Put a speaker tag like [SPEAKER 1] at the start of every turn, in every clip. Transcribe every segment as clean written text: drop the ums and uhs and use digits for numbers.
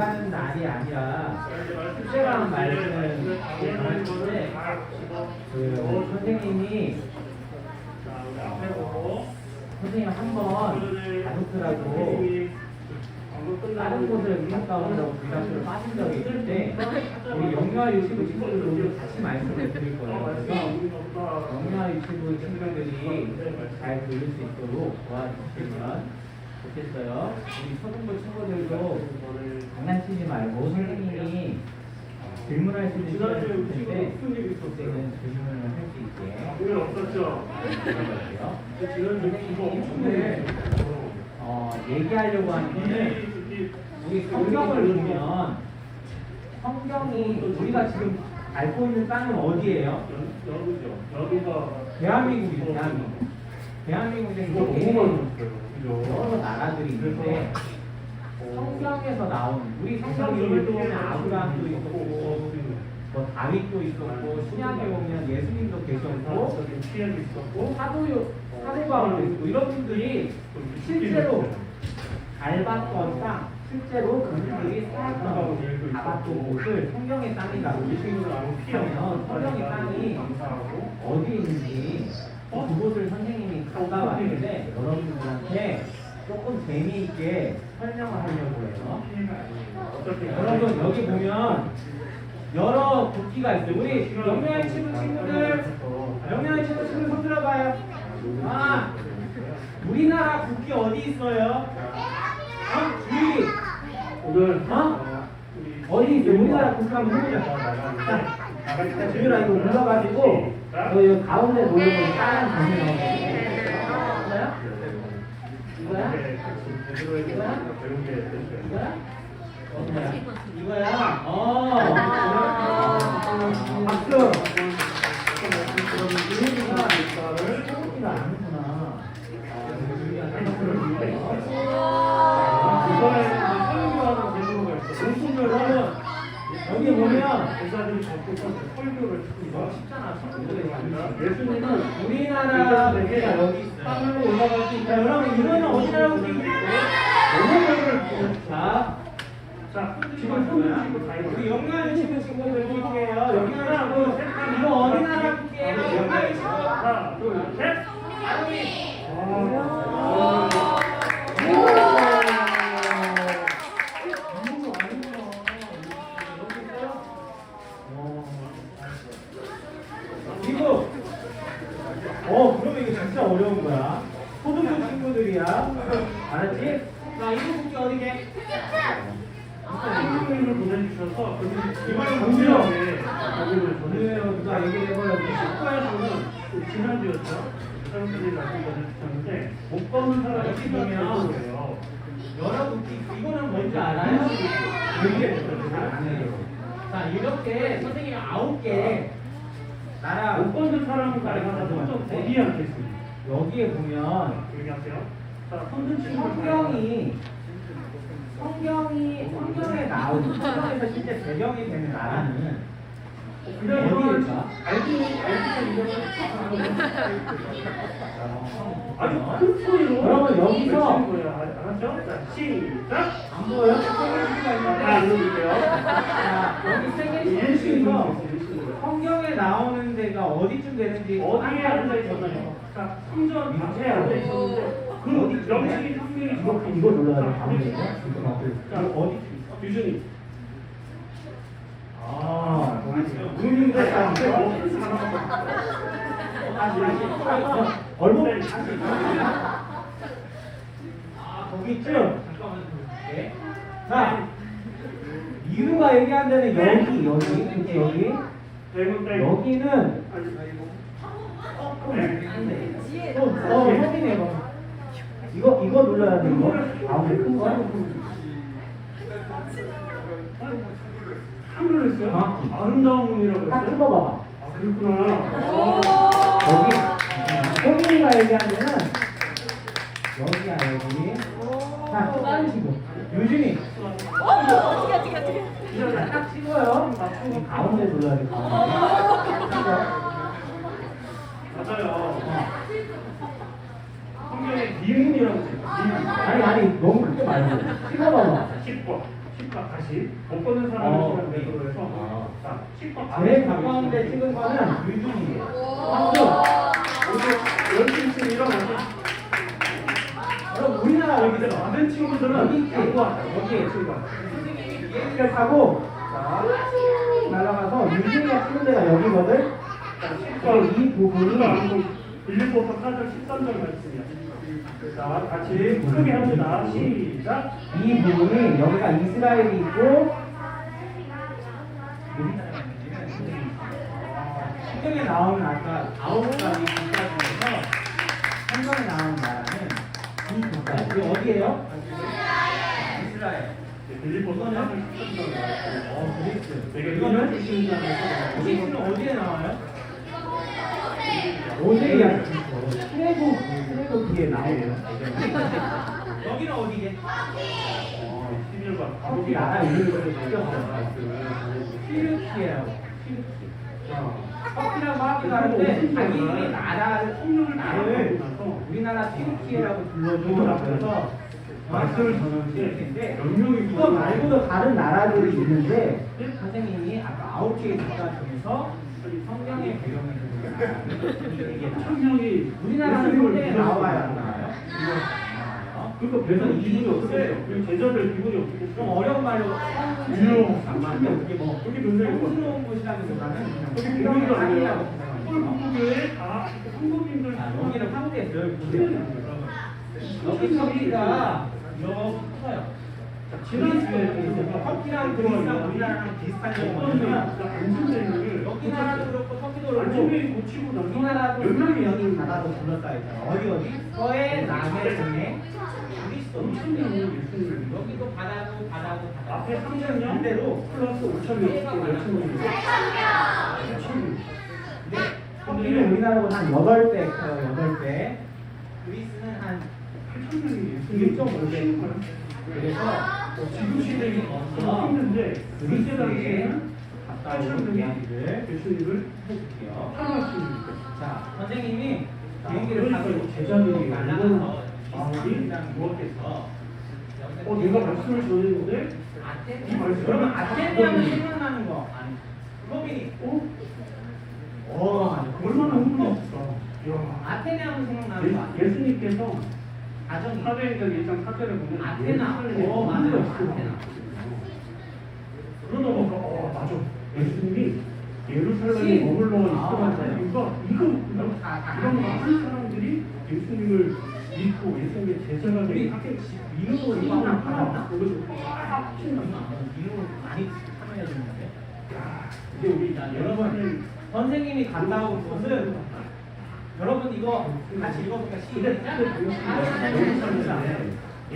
[SPEAKER 1] 가는 날이 아니라 숙제라는 말씀을 전하는데 그 선생님이 선생님 한번 가족들하고 다른 곳을 갔다 오느라고 불가피로 빠진 적이 있는데 우리 영유아 유치부 친구들도 같이 말씀을 드릴 거예요. 그래서 영유아 유치부 친구들이 잘 들을 수 있도록 도와주시면 좋겠어요. 우리 초등부 친구들도 장난치지 말고 선생님이 질문할 수 있는 시간을 줄 텐데 그때는 질문을 할 수 있게
[SPEAKER 2] 오늘 없었죠?
[SPEAKER 1] 선생님이 오늘 얘기하려고 하는 거는 우리 성경을 보면 성경이 우리가 지금 밟고 있는 땅은 어디예요?
[SPEAKER 2] 여기가
[SPEAKER 1] 대한민국이죠. 대한민국에 여러 나라들이 있는데 성경에서 나온 우리 성경 읽을 때 보면 아브라함도 있었고 뭐 다윗도 있었고 신약에 보면 예수님도 계셨고 사도 바울도 있고 이런 분들이 실제로 밟았던 땅 실제로 그분들이 살았던 가봤던 곳을 성경의 땅이라고 피하면 성경의 땅이 어디에 있는지 그곳을 선생님이 갔다 왔는데 여러분들한테 조금 재미있게 설명을 하려고 해요. 여러분 여기 보면 여러 국기가 있어요. 우리 영유아 친구들 손 들어봐요. 우리나라 국기 어디 있어요? 주의. 어디 있어요? 우리나라 국기 한번 해보자. 자, 주율아 이거 눌러가지고 너 여기 가운데 놓으면 다른 장면 나오거든요. 이거야? 박수! 유리가 소고기가 아니구나. 여기 보면 예수님은 우리나라 국기가 여기 땅으로 올라갈 수 있다. 여러분 이거는 어디라고 자, 지금 우리 영유아 친구 친구들 볼게요. 영유아 친구 이거 어디 나라 국기예요? 영유아 친구 하나, 둘, 셋. 이거 그러면 이거 진짜 어려운 거야. 초등부 친구들이야. 알았지? 자, 이거 국기 어디게?
[SPEAKER 2] 선생님을 보내주셔서
[SPEAKER 1] 이번에 전해요. 누가 얘기를 해버렸는데
[SPEAKER 2] 학과에서는 지난주였죠? 사람들이 말씀 보내주셨는데 못 보는 사람이
[SPEAKER 1] 여기 보면 여러 국기 이거는 뭔지 알아요? 자, 이렇게 선생님이 9개 나라
[SPEAKER 2] 못 보는 사람은 가르쳐서 좀 어디에 앉겠습니까?
[SPEAKER 1] 여기에 보면
[SPEAKER 2] 얘기하세요. 자,
[SPEAKER 1] 성경에 나온 성경에서 실제 배경이 되는 나라는 어디일까?
[SPEAKER 2] 아주 큰 소리로
[SPEAKER 1] 여러분 여기서
[SPEAKER 2] 알았죠? 자, 시작!
[SPEAKER 1] 안 보여요? 안
[SPEAKER 2] 읽어주세요.
[SPEAKER 1] 자, 여기 세계 시에서 성경에 나오는 데가 어디쯤 되는지
[SPEAKER 2] 어디에 앉아있었나요? 자, 성전 앞에 앉아있었는데 그 명칭이 성경이
[SPEAKER 1] 이거 눌러야 돼. 가운데
[SPEAKER 2] 자, 어디? 유준이
[SPEAKER 1] 눈인데 얼마? 거기 있죠? 자, 이유가 얘기한 데는 여기 여기는 확인해 봐. 이거 눌러야 돼. 이거 가운데 큰 거.
[SPEAKER 2] 한글 했어요? 아름다운 문이라고
[SPEAKER 1] 딱
[SPEAKER 2] 했어요?
[SPEAKER 1] 뜯어봐봐.
[SPEAKER 2] 그렇구나.
[SPEAKER 1] 여기 호민이가 얘기한 데는 여기야 여기. 자, 다른 친구 유진이. 이거 딱 찍어요. 가운데 눌러야 돼. 가운데.
[SPEAKER 2] 맞아요. 성경에 미음이라고 써있어요.
[SPEAKER 1] 아니 너무 크게 말고 찍어봐봐.
[SPEAKER 2] 10번. 치과 다시 못 걷는 사람을 대상으로 해서 자, 치과
[SPEAKER 1] 제일 가까운 데 찍은 거는 유준이에요. 박수!
[SPEAKER 2] 열심히 있으면 일어나서
[SPEAKER 1] 여러분, 우리나라 여기
[SPEAKER 2] 이제 많은 친구들은
[SPEAKER 1] 여기 있지?
[SPEAKER 2] 양보한다.
[SPEAKER 1] 여기.
[SPEAKER 2] 친구가.
[SPEAKER 1] 비행기를 타고 자, 날아가서 유준이가 찍은 데가 여기거든?
[SPEAKER 2] 자,
[SPEAKER 1] 그럼 이 부분이
[SPEAKER 2] 1부터 4절 13절 말씀이야. 자, 같이 크게 합니다. 시작.
[SPEAKER 1] 이 부분이 여기가 이스라엘이 있고 성경에 나오는 아까 9가지 국가 중에서 성경에 나오는 나라는 이 국가. 이게 어디예요? 이스라엘.
[SPEAKER 2] 빌리포서 4절 13절 말씀.
[SPEAKER 1] 그리스.
[SPEAKER 2] 되게
[SPEAKER 1] 이거는 그리스는 어디에 나와요? 오세야 트레고 뒤에 나오네요. 여기는 어디게?
[SPEAKER 2] 11번.
[SPEAKER 1] 터키 나라 이름을 바뀌었어요. 튀르키예요. 터키라고 하기도 하는데 자기들이 나라를 우리나라 튀르키예라고 불러줘. 그래서 말씀을 전하는 튀르키인데 이거 말고도 다른 나라들이 있는데 선생님이 아까 9개의 국가 중에서 성경의 배경에서
[SPEAKER 2] 청명이
[SPEAKER 1] 우리나라는 성경에 나와요, 안 나와요? 나와요.
[SPEAKER 2] 그거 배선 기분이 없어요. 그리고 제자들 기분이
[SPEAKER 1] 좀
[SPEAKER 2] 없겠어.
[SPEAKER 1] 어려운 말로 이게 뭐
[SPEAKER 2] 여기 굉장히
[SPEAKER 1] 성스러운 곳이라기보다는
[SPEAKER 2] 여기
[SPEAKER 1] 그냥
[SPEAKER 2] 비밀도 아니에요.
[SPEAKER 1] 성경이라고
[SPEAKER 2] 서울 북부교회 다 한국인들
[SPEAKER 1] 자, 여기를 한국에 들어요. 여기 터키가 이렇게 커요. 터키랑 그리스랑 우리나라랑 비슷한 게 뭐냐면 여기 나라도 그렇고 터키도 그렇고 우리나라도 수많은 연인 바다로 둘러싸여 있잖아. 어디? 서해, 남해, 동해, 그리스도 여기도 바다고
[SPEAKER 2] 앞에 3년이요?
[SPEAKER 1] 반대로
[SPEAKER 2] 플러스 5천명.
[SPEAKER 1] 근데 터키는 우리나라보다 한 8배 커요. 8배. 그리스는 한 1.5배. 그래서
[SPEAKER 2] 지금 시대에
[SPEAKER 1] 먼저
[SPEAKER 2] 했는데
[SPEAKER 1] 그리스에
[SPEAKER 2] 당시에는
[SPEAKER 1] 갔다 온 이야기를
[SPEAKER 2] 교수님을
[SPEAKER 1] 해줄게요.
[SPEAKER 2] 하나씩
[SPEAKER 1] 자, 선생님이 비행기를 타고
[SPEAKER 2] 제자들이
[SPEAKER 1] 날아가서
[SPEAKER 2] 마음이
[SPEAKER 1] 이스라엘이랑
[SPEAKER 2] 무엇겠어? 내가 말씀을 전했는데
[SPEAKER 1] 그러면 아테네하면 생각나는 거 아니? 로빈이
[SPEAKER 2] 얼마나 흥미없어.
[SPEAKER 1] 아테네하면 생각나는 거 아니야?
[SPEAKER 2] 예수님께서
[SPEAKER 1] 가정이
[SPEAKER 2] 사도행전 1장 4절에 보면
[SPEAKER 1] 아테나.
[SPEAKER 2] 예루살렘에
[SPEAKER 1] 맞아요.
[SPEAKER 2] 있어요.
[SPEAKER 1] 아테나.
[SPEAKER 2] 그러다 보니까 맞아. 예수님이 예루살렘에 머물러 있어가지고 이거 이런 많은 사람들이 예수님을 믿고 예수님의 제자가
[SPEAKER 1] 우리
[SPEAKER 2] 되고
[SPEAKER 1] 미국으로
[SPEAKER 2] 이거
[SPEAKER 1] 이방을
[SPEAKER 2] 하나
[SPEAKER 1] 받았나?
[SPEAKER 2] 거기서 팍 튀어나와.
[SPEAKER 1] 미국으로 많이 참여해 주는데.
[SPEAKER 2] 야, 이게 우리
[SPEAKER 1] 여러분 선생님이 갔다 온 곳은 여러분 이거 같이 읽어볼까? 시작.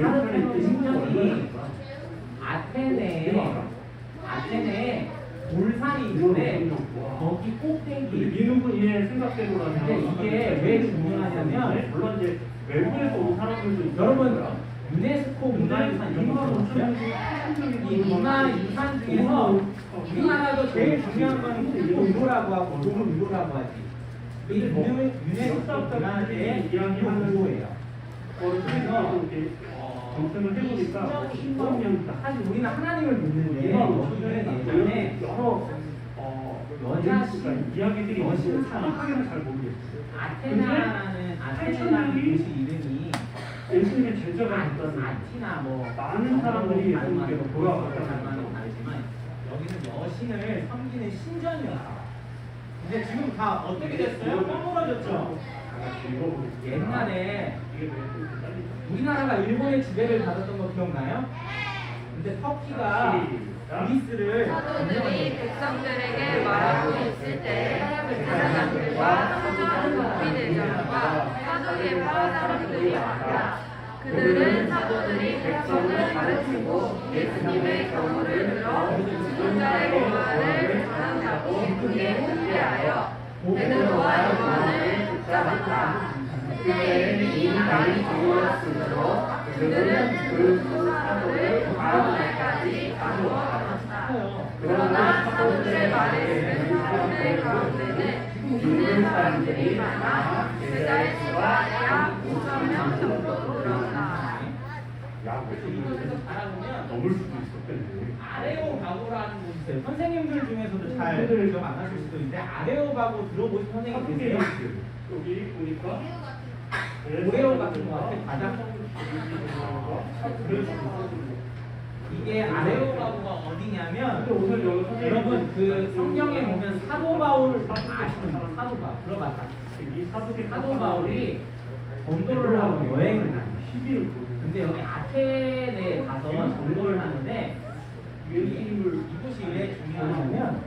[SPEAKER 1] 하르테논 신전이 아테네에 돌산이 있는데 거기 꼭대기.
[SPEAKER 2] 미국은 이해 생각대로
[SPEAKER 1] 근데 이게 왜 중요하냐면
[SPEAKER 2] 물론 이제 외부에서 온 사람들도 있고
[SPEAKER 1] 여러분 유네스코 문화유산 이런 거 들어봤어요? 이 문화유산 중에서 우리나라도 제일 중요한 건 국무유로라고 하고 국무유로라고 하지. 이 유네스코 문화재의 기록유로예요.
[SPEAKER 2] 그래서 이렇게 검색을 해보니까 10년
[SPEAKER 1] 사실 우리는 하나님을 믿는데 여기는 예전에 여자신
[SPEAKER 2] 이야기들이
[SPEAKER 1] 여신
[SPEAKER 2] 정확하게는 잘 모르겠어요.
[SPEAKER 1] 아테네라는 도시 이름이
[SPEAKER 2] 예수님의 제자가 됐다는
[SPEAKER 1] 아티나 뭐
[SPEAKER 2] 많은 사람들이 예수님께로 돌아왔다는
[SPEAKER 1] 닮아는 다르지만 여기는 여신을 섬기는 신전이었어. 근데 지금 다 어떻게 됐어요? 꺼물어졌죠. 옛날에 우리나라가 일본의 지배를 받았던 거 기억나요? 근데 터키가 그리스를
[SPEAKER 3] 사도들이 백성들에게 말하고 있을 때 사람들과 수많은 대전과 사도의 사람들이 왔다. 그들은 사도들이 백성을 가르치고 예수님의 경우를 들어 죽은 부활을 전한다고 그게 훈계하여 베드로와 요한을 붙잡았다. 그때에 이미 날이 저물었으므로 그들은 그 사도를 다음 날까지 가두어 놨다. 그러나 사도들의 말을 듣는 사람들 가운데는 믿는 사람들이 많아 제자의 수가 약 5,000명 정도 늘었다.
[SPEAKER 1] 이곳에서 잘하면
[SPEAKER 2] 넘을 수도 있었겠네.
[SPEAKER 1] 아레오 가구라는 곳이 있어요. 선생님들 중에서도 잘 기억 안 나실 수도 있는데 아레오 가구 들어보신 선생님 계세요?
[SPEAKER 2] 여기 보니까
[SPEAKER 1] 오레오 같은 거 같아. 가장 이게 아레오 가구가 어디냐면
[SPEAKER 2] 근데 오늘 여기 선생님
[SPEAKER 1] 여러분 그 성경에 보면 사도 바울 아시는 사도 바울 들어봤다.
[SPEAKER 2] 이
[SPEAKER 1] 사도 바울이 전도를 하고 여행을 가요.
[SPEAKER 2] 12를
[SPEAKER 1] 근데 여기 아테네에 가서 전도를 하는데 이곳이 왜 중요하냐면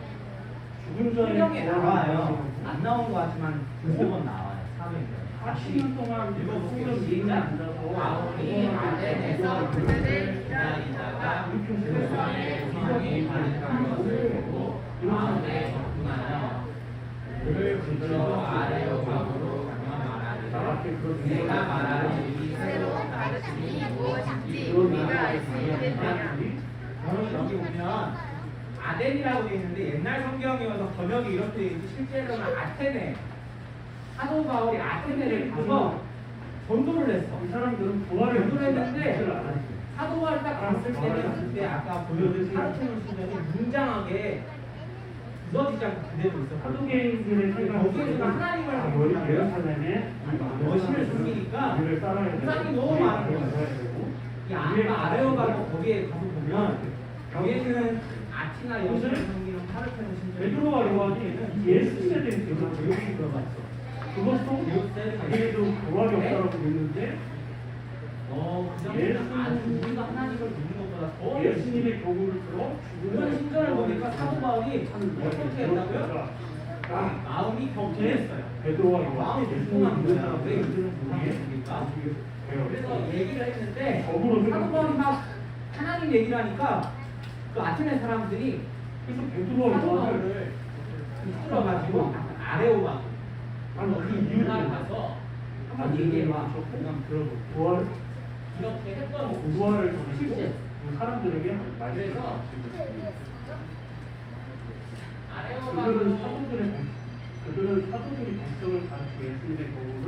[SPEAKER 2] 죽은 자의
[SPEAKER 1] 성경에 나와요. 안 나온 것 같지만 두세 번 나와요. 3회에.
[SPEAKER 2] 40년 동안
[SPEAKER 1] 읽어볼게요. 시작. 바울이 아테네에서 그들을 기다리다가 그들의 성이 가득한 것을 보고 마음에 적군하여 그를 붙들어 아래로 가고로 말하기를 내가 말하는 이 새로운 가르침이 무엇인지 우리가 알 수 있겠느냐. 여러분 여기 보면 아덴이라고 되어 있는데 옛날 성경이어서 번역이 이렇게 되어 있지 실제로는 아테네 사도 바울이 아테네를 가서 전도를 했어.
[SPEAKER 2] 이 사람들은 부활을
[SPEAKER 1] 전도를 했는데
[SPEAKER 2] 안 했어요.
[SPEAKER 1] 사도 바울이 딱 갔을 때는 그때 아까 보여준 가르치는 수준이 웅장하게 부서지지 않고 그대로 있었거든요.
[SPEAKER 2] 사도계인들의
[SPEAKER 1] 거기에서 하나님을
[SPEAKER 2] 머리
[SPEAKER 1] 알아요.
[SPEAKER 2] 예루살렘에
[SPEAKER 1] 머신을 숨기니까
[SPEAKER 2] 우리를 따라야 되고
[SPEAKER 1] 부산이 너무 많은 거예요. 이 아까 아래로 가고 거기에 가서 보면 여기에는 아티나 여신을 섬기는 파르테논 신전
[SPEAKER 2] 베드로와 요한이 예수 세대에 대해서 교육이 들어갔어. 그것도 자기네도 부활이 없다고 했는데
[SPEAKER 1] 그 정도는 아주 우리가 하나님을 믿는 것보다 더
[SPEAKER 2] 예수님의 교훈을 들어
[SPEAKER 1] 이번 신전을 보니까 사도 바울이 어떻게 했다고요? 마음이 경건했어요.
[SPEAKER 2] 베드로와
[SPEAKER 1] 마음이
[SPEAKER 2] 요한이
[SPEAKER 1] 불편한
[SPEAKER 2] 예수님을
[SPEAKER 1] 거야. 왜 요즘은 불편했습니까? 그래서
[SPEAKER 2] 배웠어.
[SPEAKER 1] 얘기를 했는데
[SPEAKER 2] 거꾸로
[SPEAKER 1] 사도 바울이 막 하나님 얘기를 하니까 그 아테네 사람들이
[SPEAKER 2] 그래서 베드로와
[SPEAKER 1] 사도
[SPEAKER 2] 요한을
[SPEAKER 1] 바울을 이끌어가지고 아레오가
[SPEAKER 2] 아니 그 이유를
[SPEAKER 1] 이유를 가서 한번 얘기해봐. 그냥 들어볼게.
[SPEAKER 2] 부활
[SPEAKER 1] 이렇게 했던
[SPEAKER 2] 부활을
[SPEAKER 1] 실제.
[SPEAKER 2] 전했고 그 사람들에게
[SPEAKER 1] 그래서
[SPEAKER 2] 그들은
[SPEAKER 1] 아레오가
[SPEAKER 2] 사도들이 백성을 가르쳐 예수님의 교훈을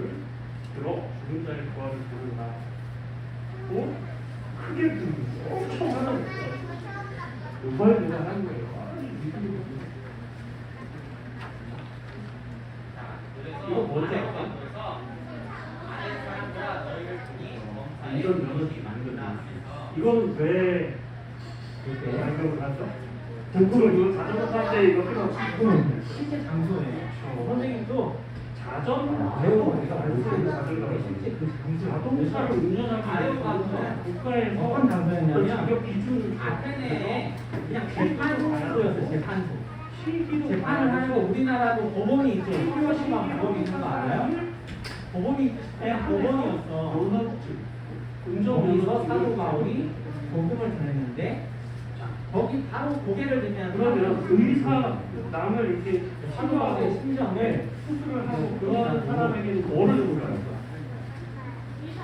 [SPEAKER 2] 들어 죽은 자의 부활을 보는다고 크게 부르고 엄청 하는 거예요. 요발 누가 하는 거예요.
[SPEAKER 1] 이거 뭐지?
[SPEAKER 2] 이런 이것이 만들어놨어. 이건 왜
[SPEAKER 1] 이렇게
[SPEAKER 2] 발명을 하죠? 공부를 이거 자전거 탈 때 이거 필요 없이
[SPEAKER 1] 실제 장소예요. 선생님도
[SPEAKER 2] 자전거
[SPEAKER 1] 아레오가 내가
[SPEAKER 2] 알수 있는
[SPEAKER 1] 자전거
[SPEAKER 2] 자전거가
[SPEAKER 1] 실제 그 장소
[SPEAKER 2] 자동차를 운전하기
[SPEAKER 1] 아레오가
[SPEAKER 2] 위해서 국가에서
[SPEAKER 1] 어떤 장소였냐면
[SPEAKER 2] 자격 기준을
[SPEAKER 1] 아테네에 그냥 재판소였어요. 재판소.
[SPEAKER 2] 실기도
[SPEAKER 1] 재판을 하는 거 우리나라도 법원이 있죠. 필요시만 법원이 있는 거 알아요? 법원이 그냥 법원이었어. 거기서 사도 바울이 복음을 전했는데 거기 바로 고개를 들면
[SPEAKER 2] 그러면 의사 남을 이렇게
[SPEAKER 1] 사도 바울의 심정을
[SPEAKER 2] 수술을 하고 그러한 사람에게는 뭐를 물어요?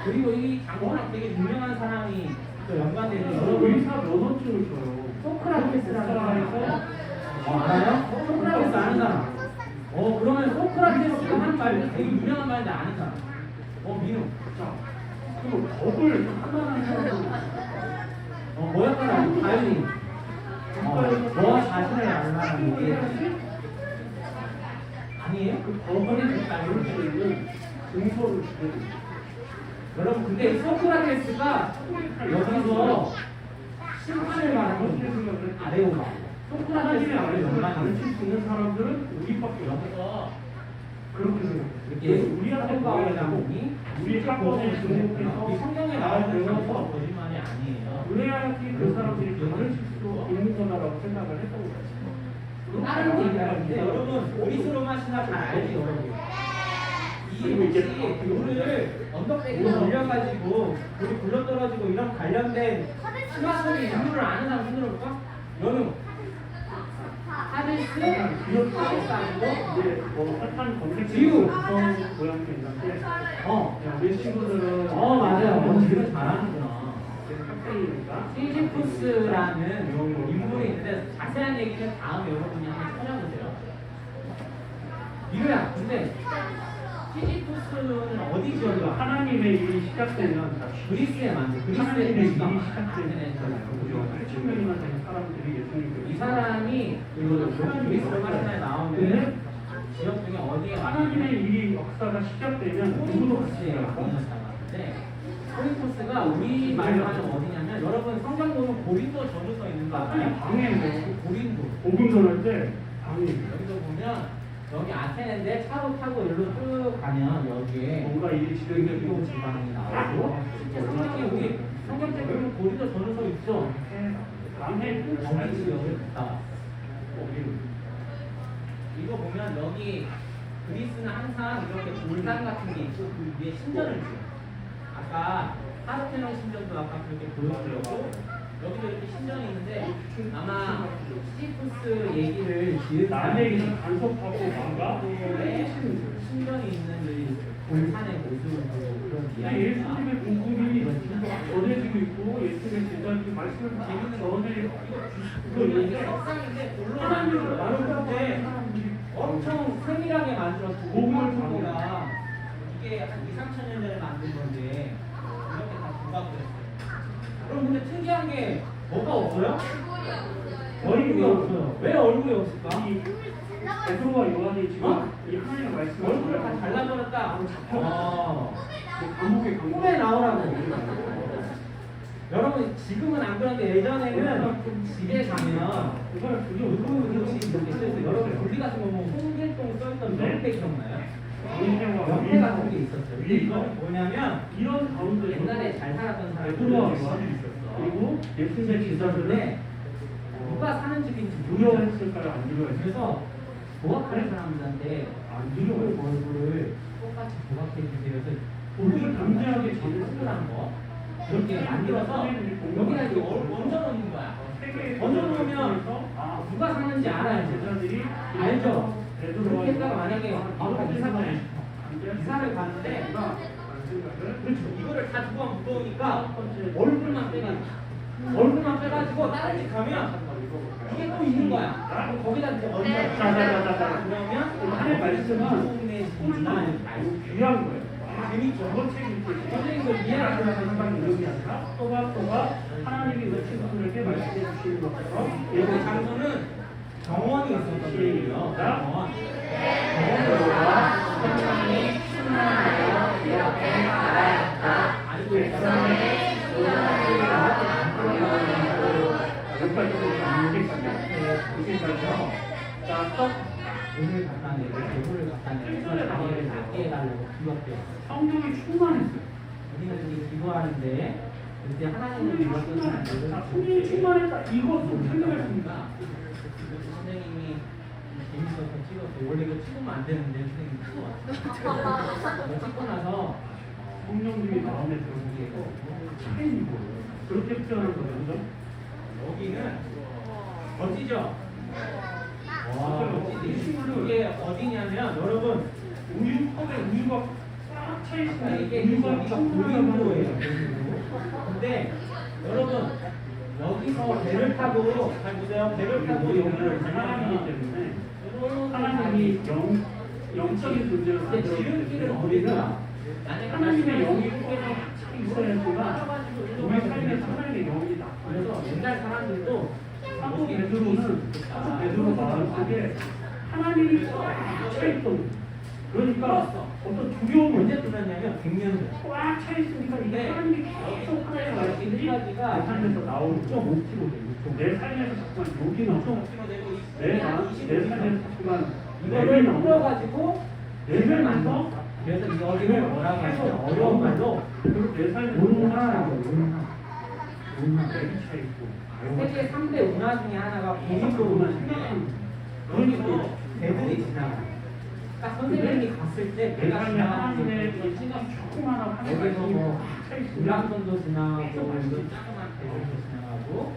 [SPEAKER 1] 그리고 이 장소랑 되게 유명한 사람이 또 연관되어 있는
[SPEAKER 2] 의사 면허증을 줘요.
[SPEAKER 1] 소크라테스라는 사람에서 알아요? 소크라테스 아는 사람. 그러면 소크라테스가 한 말 되게 유명한 말인데 아는 사람. 민우.
[SPEAKER 2] 자, 그럼 법을 하나하나 사람을
[SPEAKER 1] 뭐였더라? 다현이. 너와 자신을 알라는 게 아니에요?
[SPEAKER 2] 그 법원에 따를 수 있는 증거를 주는
[SPEAKER 1] 여러분 근데 소크라테스가 여기서 심판을 말하는 거예요. 아레오가
[SPEAKER 2] 하나님의
[SPEAKER 1] 소크라테스를
[SPEAKER 2] 아래서
[SPEAKER 1] 연관이
[SPEAKER 2] 가르칠 수 있는 사람들은 우리밖에 없어. 그렇게 생각해요.
[SPEAKER 1] 이렇게
[SPEAKER 2] 우리한테
[SPEAKER 1] 사도바울의
[SPEAKER 2] 보여주고
[SPEAKER 1] 장군이
[SPEAKER 2] 우리 사건을
[SPEAKER 1] 이
[SPEAKER 2] 등록해서
[SPEAKER 1] 성경에 나와 있는 장소가 거짓말이 아니에요.
[SPEAKER 2] 그래야지 그 사람들이 가르칠 수 있는 거다라고 생각을 했던 거지.
[SPEAKER 1] 다른 얘기가 있는데 여러분 오리스로마 신화 잘 알지 여러분. 이 혹시 물을 언덕배기로 올려가지고 물이 굴러떨어지고 이런 관련된 신화 속의 인물을 아는 사람 손들어볼까? 연우 하데스 하데스 아니고
[SPEAKER 2] 이제 뭐 사탄 검색
[SPEAKER 1] 지우.
[SPEAKER 2] 그런 모양도 있는데
[SPEAKER 1] 어
[SPEAKER 2] 우리 친구들은
[SPEAKER 1] 맞아요. 지금 잘하는구나.
[SPEAKER 2] 학생이니까
[SPEAKER 1] 시지푸스라는 인물이 있는데 자세한 얘기는 다음에 여러분이 한번 찾아보세요. 미루야, 근데 시지푸스는 어디 지역이야?
[SPEAKER 2] 하나님의 일이 시작되면
[SPEAKER 1] 그리스에 만든 그리스의
[SPEAKER 2] 하나님의 일이
[SPEAKER 1] 도시가
[SPEAKER 2] 시작되는 거죠. 8,000명이나 되는 사람들이 예수님을
[SPEAKER 1] 이 사람이 그 그리스 파르타에 나오는 지역 중에 어디에
[SPEAKER 2] 하나님의 일이 역사가 시작되면 누구도
[SPEAKER 1] 코린토스에
[SPEAKER 2] 같이 않고
[SPEAKER 1] 나왔는데 코린토스가 우리 말로 하면 어디냐면 여러분 성경 보면 고린도 전후서 있는 거
[SPEAKER 2] 아니
[SPEAKER 1] 아니에요?
[SPEAKER 2] 방에 뭐
[SPEAKER 1] 고린도
[SPEAKER 2] 복음 전할 때 방에
[SPEAKER 1] 여기서 보면 여기 아테네인데 차로 타고 여기로 쭉 가면 여기에
[SPEAKER 2] 뭔가 일이
[SPEAKER 1] 그리고
[SPEAKER 2] 진행되고
[SPEAKER 1] 지방이 나오고 솔직히 우리 성경책 보면 고린도 전후서 있죠?
[SPEAKER 2] 방에
[SPEAKER 1] 여기 지역을 갔다 왔어. 이거 보면 여기 그리스는 항상 이렇게 돌산 같은 게 있고 그 위에 신전을 지어. 아까 파르테논 신전도 아까 그렇게 보여드렸고 여기도 이렇게 신전이 있는데 아마 시지푸스 얘기를 지은
[SPEAKER 2] 남의 얘기를 간섭하고 뭔가
[SPEAKER 1] 에 신전이 있는 이 돌산의 모습을 보고 그런
[SPEAKER 2] 근데
[SPEAKER 1] 이야기가
[SPEAKER 2] 예수님의 복음이 전해지고 있고 예수님의 제자들이 말씀을
[SPEAKER 1] 재밌는
[SPEAKER 2] 전해
[SPEAKER 1] 이거 이게 석상인데
[SPEAKER 2] 하나님을
[SPEAKER 1] 나눌 때
[SPEAKER 2] 사람들이
[SPEAKER 1] 엄청 세밀하게 만들어서
[SPEAKER 2] 복음을
[SPEAKER 1] 고구마가 이게 한 2, 3천 년 전에 만든 건데 이렇게 다 부각을 했어요. 그럼 근데 특이한 게 뭐가 없어요? 얼굴이 없어요. 왜 얼굴이 없을까?
[SPEAKER 2] 이 베드로와 요한이 지금
[SPEAKER 1] 어?
[SPEAKER 2] 이 하나님의 말씀을
[SPEAKER 1] 얼굴을 다 잘라버렸다.
[SPEAKER 2] 감옥에
[SPEAKER 1] 꿈에 나오라고. 여러분 지금은 안 그런데 예전에는 집에 가면
[SPEAKER 2] 그걸 그게
[SPEAKER 1] 누구 음식 이렇게 써있어요. 여러분 분리 같은 거 보면 홍길동 써있던 명패 기억나요? 명패 같은 게 있었어요. 근데 이거는 뭐냐면
[SPEAKER 2] 이런 가운데
[SPEAKER 1] 옛날에 잘 살았던
[SPEAKER 2] 베드로와
[SPEAKER 1] 사람들이
[SPEAKER 2] 요한이
[SPEAKER 1] 있었어.
[SPEAKER 2] 그리고 예수님의 제자들은
[SPEAKER 1] 근데 누가 사는 집인지 모르겠어요.
[SPEAKER 2] 두려워했을까요? 안 두려워했을까요?
[SPEAKER 1] 그래서 도박하는 사람들한테 얼굴을 똑같이 도박해 주세요. 그래서
[SPEAKER 2] 얼굴을 담대하게
[SPEAKER 1] 제일
[SPEAKER 2] 제일
[SPEAKER 1] 특별한 거 이렇게 만들어서 여기다 이제 얹어놓는 거야. 얹어놓으면 누가 사는지 알아요.
[SPEAKER 2] 제자들이
[SPEAKER 1] 알죠?
[SPEAKER 2] 베드로와
[SPEAKER 1] 그렇게 했다가 만약에
[SPEAKER 2] 요한이
[SPEAKER 1] 이사를 갔는데 그렇죠. 이거를 다 두고 하면 무거우니까 얼굴만 빼가지고 다른 집 가면 이게 또 있는 거야. 그럼 거기다 이제 얹어.
[SPEAKER 2] 자자자자자.
[SPEAKER 1] 그러면
[SPEAKER 2] 하나님의 말씀은
[SPEAKER 1] 동네 집이나
[SPEAKER 2] 귀한 거예요.
[SPEAKER 1] 재밌죠.
[SPEAKER 2] 저번 책이
[SPEAKER 1] 선생님 그 이해하는
[SPEAKER 2] 하나님의 이름이 아니라 또박또박 하나님이 그 친구들에게 말씀해 주시는 것처럼
[SPEAKER 1] 여기 장소는 정원이 있었던 거예요. 정원.
[SPEAKER 2] 정원으로가
[SPEAKER 3] 충만하여 이렇게 말하였다.
[SPEAKER 1] 아주
[SPEAKER 3] 백성의
[SPEAKER 2] 여기까지 여기까지요. 자, 또
[SPEAKER 1] 돈을 갖다 내고 재물을 갖다 내고 자기를 낫게 해달라고 기도했대요.
[SPEAKER 2] 성령이 충만했어요.
[SPEAKER 1] 우리는 이제 기도하는데 그때 하나님을 믿었던 사람들은
[SPEAKER 2] 자, 성령이 충만했다. 이것도 생각했습니다.
[SPEAKER 1] 선생님이 재밌어서 찍었어요. 원래 이거 찍으면 안 되는데 선생님이 찍어왔어요. 찍고 나서
[SPEAKER 2] 성령님이 마음에 들어오고 차이고 그렇게 표현한 거죠.
[SPEAKER 1] 여기는 멋지죠? 와, 멋지지? 이게 어디냐면 여러분
[SPEAKER 2] 우유컵에 우유가 꽉 차 있으면
[SPEAKER 1] 이게
[SPEAKER 2] 우유가
[SPEAKER 1] 여기가 고린도예요. 근데 여러분 여기서 배를 타고 잘 보세요. 배를 타고 여기를
[SPEAKER 2] 하나님이기
[SPEAKER 1] 가면
[SPEAKER 2] 때문에
[SPEAKER 1] 여러분
[SPEAKER 2] 하나님이 영적인 존재를
[SPEAKER 1] 근데 지름길은 어디가?
[SPEAKER 2] 하나님의 영이 속에서 차 있어야지만 우리 삶에 하나님의 영이 나.
[SPEAKER 1] 그래서 옛날 사람들도
[SPEAKER 2] 사도 베드로는 사도 베드로 마음속에 하나님이 꽉 차 있던. 그러니까 어떤 두려움이
[SPEAKER 1] 언제 들었냐면 100년 전.
[SPEAKER 2] 꽉 차 있으니까 이게 하나님이 계속 하나님의 말씀이 내
[SPEAKER 1] 여기까지가
[SPEAKER 2] 삶에서 나오는
[SPEAKER 1] 6.5km 돼요.
[SPEAKER 2] 내 삶에서 자꾸만 욕이 나서
[SPEAKER 1] 6.5km 되고
[SPEAKER 2] 내 삶에서 자꾸만
[SPEAKER 1] 이거를
[SPEAKER 2] 나오고
[SPEAKER 1] 풀어가지고
[SPEAKER 2] 내를
[SPEAKER 1] 만들어.
[SPEAKER 2] 만서
[SPEAKER 1] 그래서 여기를 뭐라고 하냐면 어려운 말로
[SPEAKER 2] 그리고 내 삶에
[SPEAKER 1] 운하라고 운하. 운하.
[SPEAKER 2] 맥이 차 있고
[SPEAKER 1] 세계 3대 운하 중에 하나가 고린도 운하인데 여기도 배들이 지나가. 딱 선생님이 갔을 때
[SPEAKER 2] 내
[SPEAKER 1] 배가
[SPEAKER 2] 삶에
[SPEAKER 1] 지나가는
[SPEAKER 2] 하나님의
[SPEAKER 1] 게
[SPEAKER 2] 조그마한
[SPEAKER 1] 여기서 뭐
[SPEAKER 2] 차 있으면
[SPEAKER 1] 울랑선도 지나가고 이런 작은 배들도 지나가고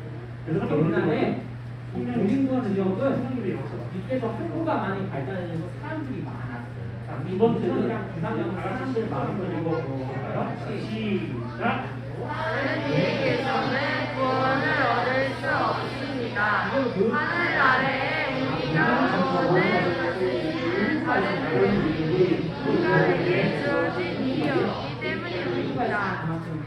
[SPEAKER 2] 그래서
[SPEAKER 1] 그래서 옛날에 이 고린도 지역은
[SPEAKER 2] 하나님의 역사가
[SPEAKER 1] 이때도 학교가 많이 발달해서 사람들이 많았어요.
[SPEAKER 2] 자, 두 번째는
[SPEAKER 1] 부상형 사람들 마음을 읽어볼까요?
[SPEAKER 2] 시작.
[SPEAKER 3] 다른 이에게서는 구원을 얻을 수 없습니다. 하늘 아래에 우리가 구원을 받을 수 있는 다른 인간에게 주어진 일이 없기 때문입니다.
[SPEAKER 1] 그만큼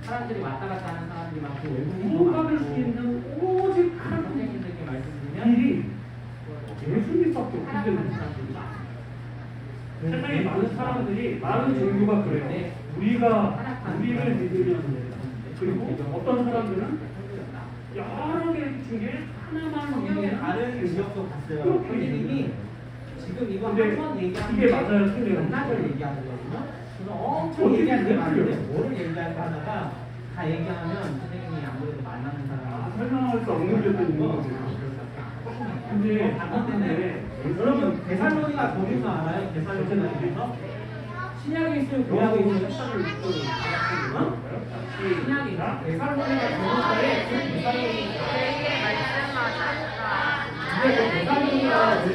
[SPEAKER 1] 사람들이 왔다 갔다 하는 사람들이 많고 외국인도
[SPEAKER 2] 구원받을 수
[SPEAKER 1] 많고
[SPEAKER 2] 있는 오직 한
[SPEAKER 1] 선생님들께 말씀드리면
[SPEAKER 2] 길이 예수님밖에 없기
[SPEAKER 1] 사랑하는
[SPEAKER 2] 때문에
[SPEAKER 1] 사람들이 많아요.
[SPEAKER 2] 세상에 많은 사람들이 많은 종교가 그래요. 우리를 믿으면 그리고 어떤 사람들은 여러 개 중에 하나만
[SPEAKER 1] 성경의
[SPEAKER 2] 믿으면
[SPEAKER 1] 다른 지역도 봤어요.
[SPEAKER 2] 그렇게
[SPEAKER 1] 선생님이 지금 이거
[SPEAKER 2] 근데
[SPEAKER 1] 한번 얘기하는
[SPEAKER 2] 이게 맞아요, 선생님.
[SPEAKER 1] 반나절 얘기하는 거거든요. 저는 엄청 얘기하는 게 많은데 뭐를 얘기할까 하다가 다 얘기하면 선생님이 아무래도 만나는 사람이
[SPEAKER 2] 설명할 수 없는 것도 있는 거죠. 근데
[SPEAKER 1] 여러분 데살로니가 도리서 알아요? 데살로니가에서 신약에 있어요, 구약에 있어요? 신약에 있어요. 데살로니가 도리서에 지금 데살로니가
[SPEAKER 3] 저에게 말씀하셨다.
[SPEAKER 1] 근데 그 데살로니가
[SPEAKER 3] 나를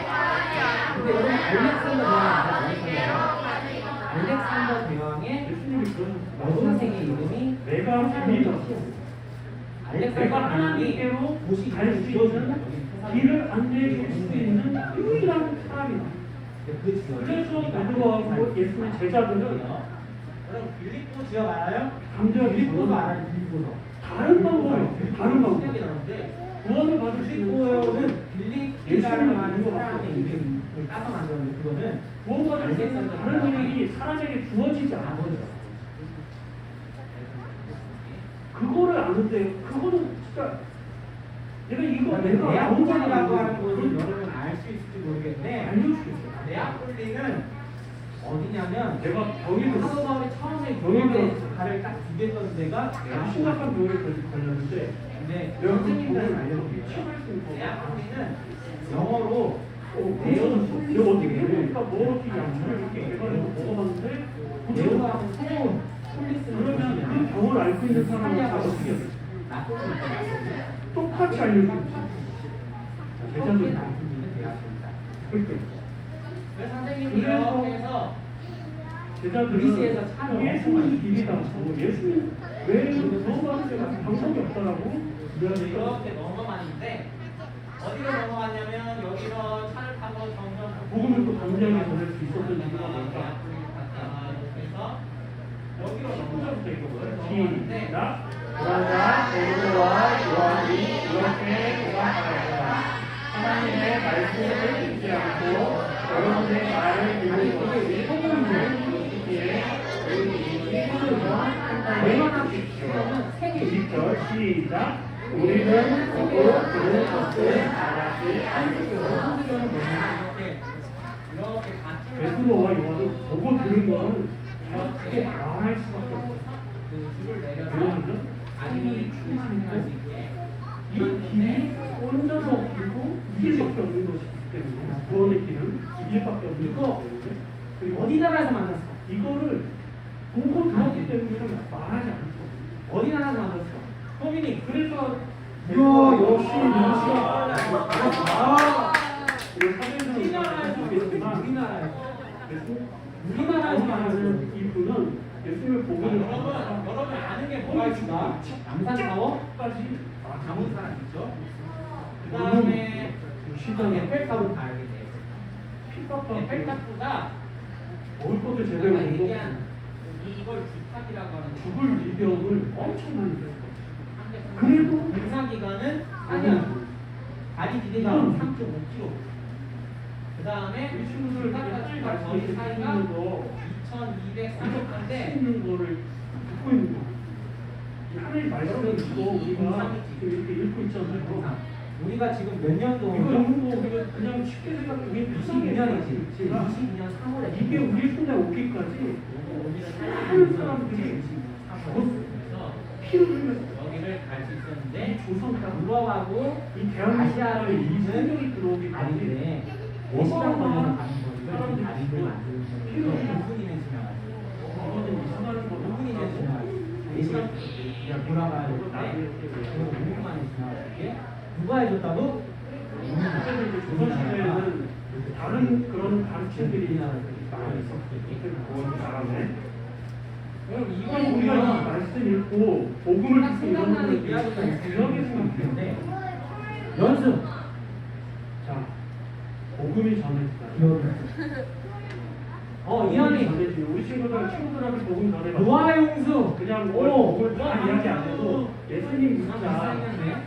[SPEAKER 3] 사랑하지 않고
[SPEAKER 1] 근데 여러분 알렉산더 대왕 알아요? 알렉산더
[SPEAKER 3] 내려가지
[SPEAKER 1] 대왕의
[SPEAKER 2] 예수님이 그런
[SPEAKER 1] 여동생의 이름이
[SPEAKER 2] 내가 믿어.
[SPEAKER 1] 알렉산더
[SPEAKER 2] 내가
[SPEAKER 1] 대왕이
[SPEAKER 2] 하나님께로
[SPEAKER 1] 도시
[SPEAKER 2] 갈 수 있는 길을 안내해 줄 수 있는 유일한 사람이다.
[SPEAKER 1] 그 지역에
[SPEAKER 2] 그래서 베드로하고 예수님의 제자들은
[SPEAKER 1] 여러분 빌립보 지역 알아요?
[SPEAKER 2] 감정이
[SPEAKER 1] 빌립보도 알아요. 빌립보도
[SPEAKER 2] 다른 방법이에요. 다른 방법.
[SPEAKER 1] 신약이 나오는데
[SPEAKER 2] 구원을 받을 수 있는
[SPEAKER 1] 빌립보는 빌립이라는 많은 사람의 이름을 따서 만들었는데 그거는
[SPEAKER 2] 구원받을 수 있는 다른 일이 사람에게 주어지지 않아. 그거를 아는데 그거는 진짜 내가 이거 내가
[SPEAKER 1] 네아폴리라고 하는 것을 여러분 알 수 있을지 모르겠는데
[SPEAKER 2] 알려주겠어요.
[SPEAKER 1] 네아폴리는 어디냐면
[SPEAKER 2] 내가 병이
[SPEAKER 1] 사도 바울이 처음에
[SPEAKER 2] 병이
[SPEAKER 1] 교회에 발을 딱 디뎠던 데가
[SPEAKER 2] 심각한 병에 걸렸는데
[SPEAKER 1] 근데
[SPEAKER 2] 내가 그
[SPEAKER 1] 선생님들은
[SPEAKER 2] 병을
[SPEAKER 1] 알려드릴게요.
[SPEAKER 2] 치료할 수 있는 거.
[SPEAKER 1] 네아폴리는 영어로
[SPEAKER 2] 내가 내가 어떻게 해보니까 뭐 어떻게 양초를 이렇게 해가지고 먹어봤는데
[SPEAKER 1] 네오하고 새로운 폴리스는
[SPEAKER 2] 그러면 그 병을 앓고 있는 사람은 다 어떻게 해요?
[SPEAKER 1] 낫고 있잖아요.
[SPEAKER 2] 똑같이 알려줄 수 있어요. 제자들이 다 그렇게.
[SPEAKER 1] 그래서 선생님이 이렇게해서
[SPEAKER 2] 제자들은
[SPEAKER 1] 그리스에서 차를
[SPEAKER 2] 예수님 길이다. 예수님 왜 넘어가는 데가 방법이 없다라고 이야기가
[SPEAKER 1] 이렇게 넘어가는데 어디로 넘어갔냐면 여기서 차를 타고 점점
[SPEAKER 2] 복음을 또 당장에 전할 수 있었던 이유가 뭘까?
[SPEAKER 1] 그래서 여기로
[SPEAKER 2] 시작.
[SPEAKER 1] 넘어갔는데
[SPEAKER 2] 그러자 베드로와 요한이 이렇게 대답하였다. 하나님의 말씀을 믿지 않고 여러분의 말을 듣는 것이 소금이기에
[SPEAKER 1] 얼마나 비추면 세계
[SPEAKER 2] 1절 시작. 우리는 보고 들은 것을 알았지 않으시오.
[SPEAKER 1] 이렇게 같이
[SPEAKER 2] 베드로와 요한은 보고 들은 거는 이렇게 말할 수밖에 없어요.
[SPEAKER 1] 그 줄을 내려서
[SPEAKER 2] 왜냐하면
[SPEAKER 1] 아니 출신할 수 있게
[SPEAKER 2] 이 길이 혼자서 길고 이 길밖에 없는 것이기 때문에 구원의 길은 이 길밖에 없는 것이기 때문에 그리고
[SPEAKER 1] 어디 나라에서 만났어?
[SPEAKER 2] 이거를 보고 들었기 때문에 말하지 않을 수 없어요.
[SPEAKER 1] 어디 나라에서 만났어? 호민이
[SPEAKER 2] 그래서
[SPEAKER 1] 역시
[SPEAKER 2] 우리나라에서
[SPEAKER 1] 우리나라에서 만났어요.
[SPEAKER 2] 이분은 예수님의 복음을
[SPEAKER 1] 여러분 아는 게 뭐가 있을까? 남산타워까지 가본 사람 있죠? 그 다음에
[SPEAKER 2] 시장에
[SPEAKER 1] 에펠탑을 다 알게 돼요.
[SPEAKER 2] 핍박받고
[SPEAKER 1] 에펠탑보다
[SPEAKER 2] 먹을 것도 제대로
[SPEAKER 1] 제가
[SPEAKER 2] 못
[SPEAKER 1] 얘기한
[SPEAKER 2] 먹고
[SPEAKER 1] 이걸 주탑이라고 하는
[SPEAKER 2] 죽을 미병을 엄청 많이 했어요.
[SPEAKER 1] 그래도 공사 기간은 4년. 다리 길이가
[SPEAKER 2] 이건
[SPEAKER 1] 3.5km. 그 다음에
[SPEAKER 2] 우리 친구들
[SPEAKER 1] 주탑까지가 거의 사이가 2,230인데
[SPEAKER 2] 있는 거를 듣고 있는 거. 하나님 말씀을 듣고 우리가 이렇게 읽고 있잖아요.
[SPEAKER 1] 우리가 지금 몇 년도
[SPEAKER 2] 이거 읽는 거 우리가 그냥 쉽게 생각하면 이게
[SPEAKER 1] 22년이지.
[SPEAKER 2] 제가
[SPEAKER 1] 22년 3월에
[SPEAKER 2] 이게 우리 손에 오기까지 많은 사람들이
[SPEAKER 1] 그래서
[SPEAKER 2] 피를 흘렸어요.
[SPEAKER 1] 여기를 갈 수 있었는데
[SPEAKER 2] 조선까지
[SPEAKER 1] 유럽하고
[SPEAKER 2] 이 대한민국에
[SPEAKER 1] 아시아를
[SPEAKER 2] 이
[SPEAKER 1] 잇는
[SPEAKER 2] 성경이 들어오기까지
[SPEAKER 1] 다리인데 50년 걸려서 가는 거를 이 다리를 만드는 거예요. 5분이면 지나가요.
[SPEAKER 2] 이거는 이상하는 거
[SPEAKER 1] 5분이면 지나가요. 4시간 그냥 돌아가야 되는데 그거 5분 만에 지나가게 누가 해줬다고?
[SPEAKER 2] 그때는 이제 조선시대에는 다른 그런 가르침들이 많이 있었기 때문에 그건 잘하네.
[SPEAKER 1] 이걸
[SPEAKER 2] 우리가 이
[SPEAKER 1] 보면
[SPEAKER 2] 말씀 읽고 복음을
[SPEAKER 1] 딱
[SPEAKER 2] 듣고 이런
[SPEAKER 1] 생각나는
[SPEAKER 2] 거를
[SPEAKER 1] 이야기가
[SPEAKER 2] 중요하게 생각해요.
[SPEAKER 1] 있는데 연습.
[SPEAKER 2] 자, 복음이 전해지잖아요.
[SPEAKER 1] 기억이. 이현이.
[SPEAKER 2] 전해지. 우리 친구들한테 복음 전해봐.
[SPEAKER 1] 노아용수.
[SPEAKER 2] 그냥
[SPEAKER 1] 오,
[SPEAKER 2] 뭘 다 이야기 안 해도 예수님 진짜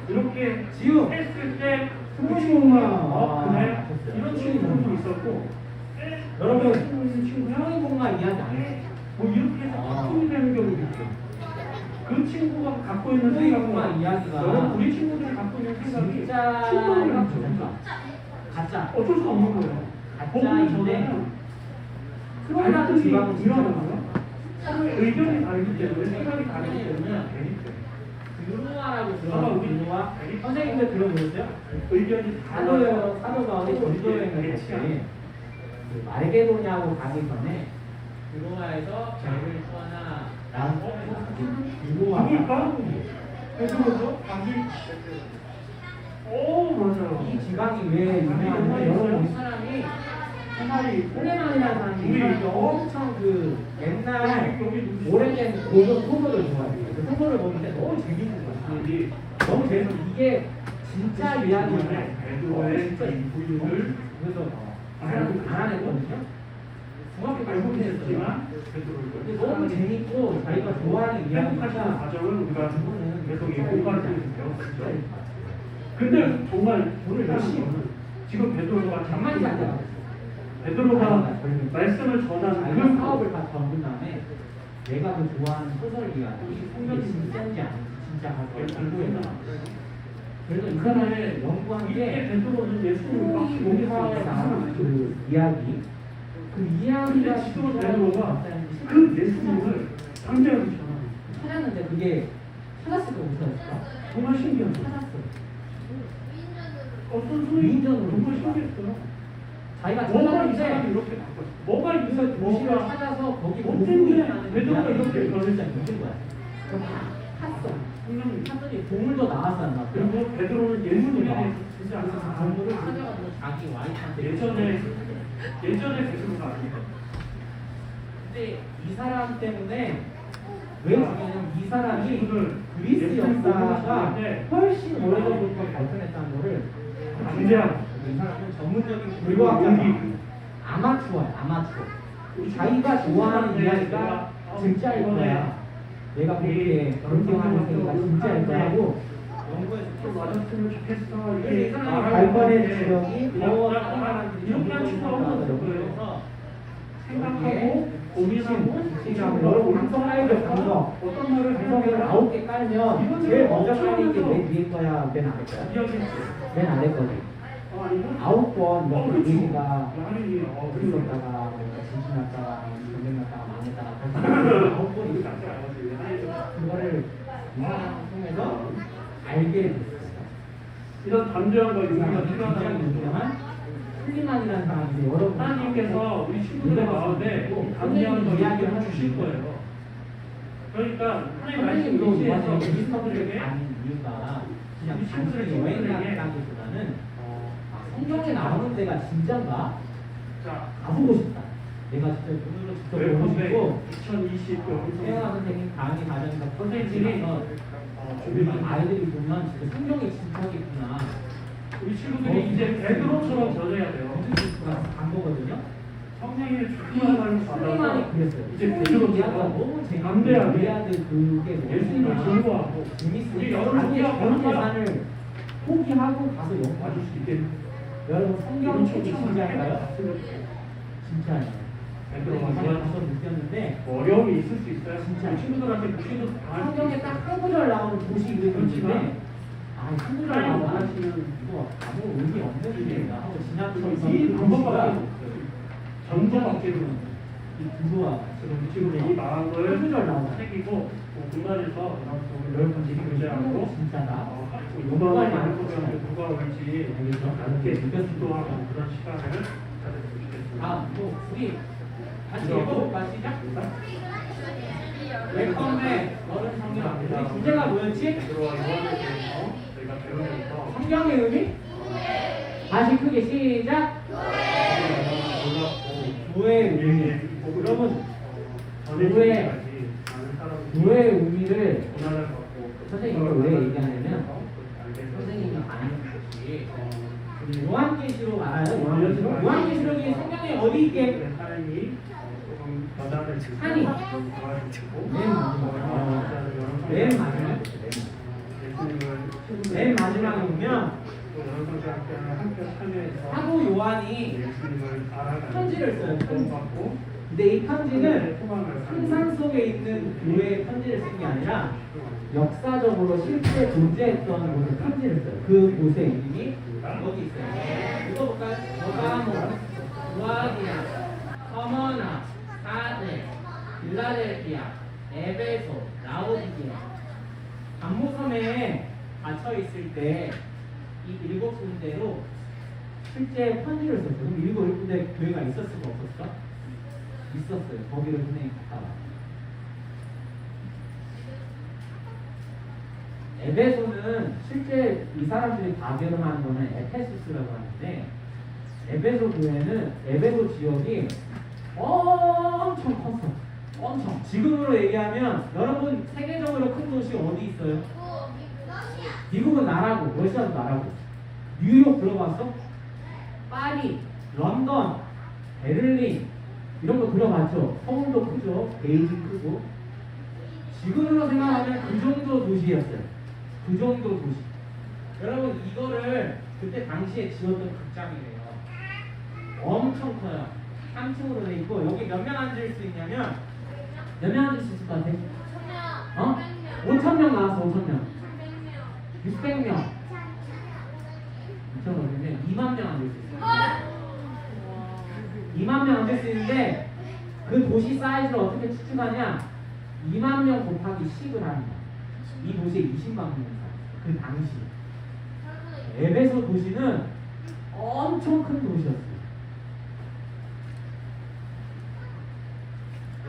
[SPEAKER 2] 이렇게
[SPEAKER 1] 지우.
[SPEAKER 2] 했을 때
[SPEAKER 1] 승부시구나.
[SPEAKER 2] 그래? 이런 친구들도 있었고
[SPEAKER 1] 여러분,
[SPEAKER 2] 친구야?
[SPEAKER 1] 성인공과 이야기 안 해.
[SPEAKER 2] 뭐 이렇게 해서 바꿈이 되는 경우도 있어요. 그 친구가 갖고 있는
[SPEAKER 1] 성인공과
[SPEAKER 2] 생각과
[SPEAKER 1] 이야기가
[SPEAKER 2] 여러분 우리 친구들이 갖고 있는 생각이
[SPEAKER 1] 진짜
[SPEAKER 2] 충돌이랑
[SPEAKER 1] 가짜.
[SPEAKER 2] 어쩔 수 없는 거예요.
[SPEAKER 1] 가짜인데
[SPEAKER 2] 갈등이
[SPEAKER 1] 지방은 진짜
[SPEAKER 2] 일어나고요. 서로의 의견이 다르기 때문에 생각이 다르기 때문에 대립돼요.
[SPEAKER 1] 드루아라고
[SPEAKER 2] 아마 우리
[SPEAKER 1] 드루아 선생님들 들어보셨어요?
[SPEAKER 2] 의견이
[SPEAKER 1] 사도가 어디 전도여행을 갔지. 그 말게도냐고 가기 전에 드루아에서 배를 떠나라고 드루아가
[SPEAKER 2] 누굴까? 베드로죠? 오 맞아요.
[SPEAKER 1] 이 지방이 왜 유명한데 여러분 이 사람이
[SPEAKER 2] 생활이
[SPEAKER 1] 홀레만이라는 사람이
[SPEAKER 2] 우리
[SPEAKER 1] 엄청 그 옛날 오래된 고전 소설을 좋아해요. 그 소설을 보는데 너무 재밌는 거야. 너무 재밌어. 이게 진짜 이야기인데
[SPEAKER 2] 베드로의
[SPEAKER 1] 진짜
[SPEAKER 2] 이 부인을
[SPEAKER 1] 그래서 이 사람이 가난했거든요. 중학교
[SPEAKER 2] 알고
[SPEAKER 1] 때문에
[SPEAKER 2] 계셨지만
[SPEAKER 1] 근데
[SPEAKER 2] 베드로를
[SPEAKER 1] 너무 재밌고 자기가 좋아하는
[SPEAKER 2] 회복하시는
[SPEAKER 1] 이야기가
[SPEAKER 2] 과정을 우리가 계속 이 공간에서 배웠었죠.
[SPEAKER 1] 근데
[SPEAKER 2] 근데 정말
[SPEAKER 1] 오늘 몇 시?
[SPEAKER 2] 지금 베드로가
[SPEAKER 1] 장난이 안 돼.
[SPEAKER 2] 베드로가 말씀을 전하는
[SPEAKER 1] 자기가
[SPEAKER 2] 그
[SPEAKER 1] 사업을 다 접은 다음에 내가 그 좋아하는 소설 이야기 성경이 진짜인지 아닌지 진짜 가서 공부해봐. 그래서 이 사람을 연구한
[SPEAKER 2] 이게
[SPEAKER 1] 게
[SPEAKER 2] 베드로는 예수님과
[SPEAKER 1] 용사에 나오는 그 이야기 그 이야기가
[SPEAKER 2] 근데 지금
[SPEAKER 1] 진짜
[SPEAKER 2] 베드로가
[SPEAKER 1] 진짜인지
[SPEAKER 2] 그 예수님을 상대하고 전하는
[SPEAKER 1] 찾았는데 그게 찾았을까 못 찾았을까?
[SPEAKER 2] 정말 신기한 거예요.
[SPEAKER 1] 찾았어.
[SPEAKER 2] 어떤 소리
[SPEAKER 1] 위인전으로
[SPEAKER 2] 정말 신기했어요.
[SPEAKER 1] 자기가
[SPEAKER 2] 뭐가 이 사람이
[SPEAKER 1] 찾았는데
[SPEAKER 2] 이렇게 바꿨어? 뭐가 이 사람이
[SPEAKER 1] 도시를
[SPEAKER 2] 뭐가
[SPEAKER 1] 찾아서 거기
[SPEAKER 2] 뭐
[SPEAKER 1] 복음이
[SPEAKER 2] 때문에
[SPEAKER 1] 있다는
[SPEAKER 2] 베드로가
[SPEAKER 1] 이야기를
[SPEAKER 2] 이렇게
[SPEAKER 1] 그걸 진짜 믿은 거야. 그럼 탔어.
[SPEAKER 2] 성령이
[SPEAKER 1] 탔더니 보물도 나왔어 안 나왔어?
[SPEAKER 2] 그리고 베드로는 예수님에 대해서 진짜
[SPEAKER 1] 그래서 그 보물을 찾아가지고 자기 와이프한테
[SPEAKER 2] 예전에 베드로가 아니에요.
[SPEAKER 1] 근데 이 사람 때문에 왜 중요하냐면 이 사람이
[SPEAKER 2] 오늘
[SPEAKER 1] 그리스
[SPEAKER 2] 예수님
[SPEAKER 1] 역사가
[SPEAKER 2] 보는데
[SPEAKER 1] 훨씬 오래전부터 발전했다는 거를
[SPEAKER 2] 강제하고
[SPEAKER 1] 이 사람은 전문적인
[SPEAKER 2] 그리고
[SPEAKER 1] 불교학자가
[SPEAKER 2] 용기.
[SPEAKER 1] 아마추어야 아마추어. 자기가 좋아하는 이야기가 진짜일 거야. 내가 그렇게 존경하는 세계가 진짜일 거야 하고 연구해서
[SPEAKER 2] 좀 맞았으면 좋겠어.
[SPEAKER 1] 그래서 이
[SPEAKER 2] 이렇게
[SPEAKER 1] 사람이
[SPEAKER 2] 말할
[SPEAKER 1] 발걸의
[SPEAKER 2] 때
[SPEAKER 1] 지력이
[SPEAKER 2] 그냥
[SPEAKER 1] 더
[SPEAKER 2] 딱
[SPEAKER 1] 사람들이
[SPEAKER 2] 이렇게 한 친구가 없는 거예요.
[SPEAKER 1] 그래서
[SPEAKER 2] 생각하고 고민하고
[SPEAKER 1] 여러분 방송 라이브 방송
[SPEAKER 2] 어떤 말을
[SPEAKER 1] 방송을
[SPEAKER 2] 해야
[SPEAKER 1] 9개 깔면 제일 먼저 깔린 게 맨 위에 거야 맨 아래 거야?
[SPEAKER 2] 이야기했어요.
[SPEAKER 1] 맨 아래 거지.
[SPEAKER 2] 아니고
[SPEAKER 1] 9번 이렇게
[SPEAKER 2] 그렇죠.
[SPEAKER 1] 우리가
[SPEAKER 2] 할인이
[SPEAKER 1] 있었다가 진심 났다가 전쟁 났다가 망했다가 9번 이렇게 그거를 이 사람 통해서 알게 됐어요.
[SPEAKER 2] 이런 담대함과
[SPEAKER 1] 이
[SPEAKER 2] 용기가
[SPEAKER 1] 사람은
[SPEAKER 2] 필요하다는
[SPEAKER 1] 굉장히
[SPEAKER 2] 거죠.
[SPEAKER 1] 유명한 슬리만이라는 사람인데 여러분
[SPEAKER 2] 하나님께서 우리 친구들의 마음에 이 담대함과 용기를 주실 거예요. 그러니까 하나님 말씀
[SPEAKER 1] 선생님도 이번에
[SPEAKER 2] 의지해서 우리
[SPEAKER 1] 그리스도들에게
[SPEAKER 2] 친구들에게
[SPEAKER 1] 가는 이유가 그냥
[SPEAKER 2] 우리 친구들의
[SPEAKER 1] 단순히 여행
[SPEAKER 2] 친구들에게
[SPEAKER 1] 가기보다는 성경에 나오는 데가 진짠가
[SPEAKER 2] 자,
[SPEAKER 1] 가보고 싶다. 내가 진짜 눈으로 직접 보고
[SPEAKER 2] 웰컴백
[SPEAKER 1] 싶고
[SPEAKER 2] 2020
[SPEAKER 1] 태영아 선생님 강의 과정에서
[SPEAKER 2] 선생님이
[SPEAKER 1] 선생님이서 우리 아이들이 보면 진짜 성경이 진짜겠구나.
[SPEAKER 2] 우리 친구들이 이제 베드로처럼 전해야 돼요.
[SPEAKER 1] 간 거거든요.
[SPEAKER 2] 성령의 주님만을
[SPEAKER 1] 슬리만이
[SPEAKER 2] 받아서
[SPEAKER 1] 그랬어요.
[SPEAKER 2] 이제
[SPEAKER 1] 베드로가
[SPEAKER 2] 베드로처럼
[SPEAKER 1] 너무 재밌고
[SPEAKER 2] 담대하게
[SPEAKER 1] 우리아들 그게
[SPEAKER 2] 예수님을
[SPEAKER 1] 너무
[SPEAKER 2] 증거하고 우리
[SPEAKER 1] 재밌으니까
[SPEAKER 2] 여러분
[SPEAKER 1] 자기의
[SPEAKER 2] 우리가
[SPEAKER 1] 전
[SPEAKER 2] 뭔가
[SPEAKER 1] 재산을 포기하고 가서 영받
[SPEAKER 2] 와줄 수 있게
[SPEAKER 1] 여러분 성경 책이 진짜인가요?
[SPEAKER 2] 했으면
[SPEAKER 1] 진짜예요.
[SPEAKER 2] 베드로가
[SPEAKER 1] 이번에
[SPEAKER 2] 그런
[SPEAKER 1] 가서 느꼈는데
[SPEAKER 2] 어려움이 있을 수 있어요.
[SPEAKER 1] 진짜.
[SPEAKER 2] 우리 친구들한테 묻기도 다
[SPEAKER 1] 성경에 딱 한 구절 나오는 도시 이름이 있는데 한 구절 나오면
[SPEAKER 2] 원하시는
[SPEAKER 1] 이거 아무 의미 없는 일이다 하고 지나치면서
[SPEAKER 2] 이 방법밖에
[SPEAKER 1] 도시가
[SPEAKER 2] 없어요. 전도밖에는
[SPEAKER 1] 이 구조와
[SPEAKER 2] 지금 우리 친구들이 이 마음을
[SPEAKER 1] 한 구절 나오잖아.
[SPEAKER 2] 새기고 분단에서 여러분들이 교제하고
[SPEAKER 1] 진짜다.
[SPEAKER 2] 용감을 많은 것들한테 누가 올지
[SPEAKER 1] 알겠죠?
[SPEAKER 2] 함께 느껴지도 하고 그런 시간을 가졌으면 좋겠습니다.
[SPEAKER 1] 뭐 우리 다시 읽어볼까 시작? 웰컴백 너는 성경 우리 주제가 뭐였지?
[SPEAKER 2] 베드로와 요한에 대해서 저희가 배우면서
[SPEAKER 1] 성경의 의미? 다시 크게 시작 교회의 의미 여러분 교회의 의미를
[SPEAKER 2] 고난을 받고
[SPEAKER 1] 선생님이 이걸 왜 얘기하냐면 선생님이 아는 것이 우리 요한계시록 알아요? 요한계시록?
[SPEAKER 2] 여자를 주고
[SPEAKER 1] 한이.
[SPEAKER 2] 여자를 주고
[SPEAKER 1] 맨 마지막. 맨 마지막.
[SPEAKER 2] 예수님을
[SPEAKER 1] 맨 마지막에 보면
[SPEAKER 2] 여성대학교를 함께 참여해서
[SPEAKER 1] 사도 요한이
[SPEAKER 2] 예수님을 알아가는
[SPEAKER 1] 편지를 써요.
[SPEAKER 2] 받고
[SPEAKER 1] 근데 이 편지는
[SPEAKER 2] 소망을
[SPEAKER 1] 상상 속에 있는 교회의 편지를 쓴 게 아니라 역사적으로 실제 존재했던 곳에 편지를 써요. 그 곳의 이름이 여기 있어요. 읽어볼까요? 버가모, 루아디아, 서머나, 사데, 빌라델피아, 에베소, 라오디게아. 감모섬에 갇혀 있을 때 이 7군데로 실제 편지를 썼어요. 그럼 7군데 교회가 있었을 거 없었어? 있었어요. 거기를 선생님이 갔다 와. 에베소는 실제 이 사람들이 발견한 거는 에페소스라고 하는데 에베소 교회는 에베소 지역이 엄청 컸어. 엄청. 지금으로 얘기하면 여러분 세계적으로 큰 도시 어디 있어요? 미국은 나라고 러시아도 나라고. 뉴욕 들어봤어? 파리, 런던, 베를린 이런 거 들어봤죠? 서울도 크죠? 베이징 크고. 지금으로 생각하면 그 정도 도시였어요. 그 정도 도시. 여러분 이거를 그때 당시에 지었던 극장이래요. 엄청 커요. 3층으로 돼 있고 여기 몇 명 앉을 수 있냐면 몇 명 앉을 수 있을 것 같아? 어? 5,000명 나왔어. 5,000명. 600명. 2,000명. 2만 명 앉을 수 있어요. 2만 명 앉을 수 있는데 그 도시 사이즈를 어떻게 추측하냐? 2만 명 곱하기 10을 하는 거야. 이 도시에 20만 명 살았어. 그 당시. 에베소 도시는 엄청 큰 도시였어요.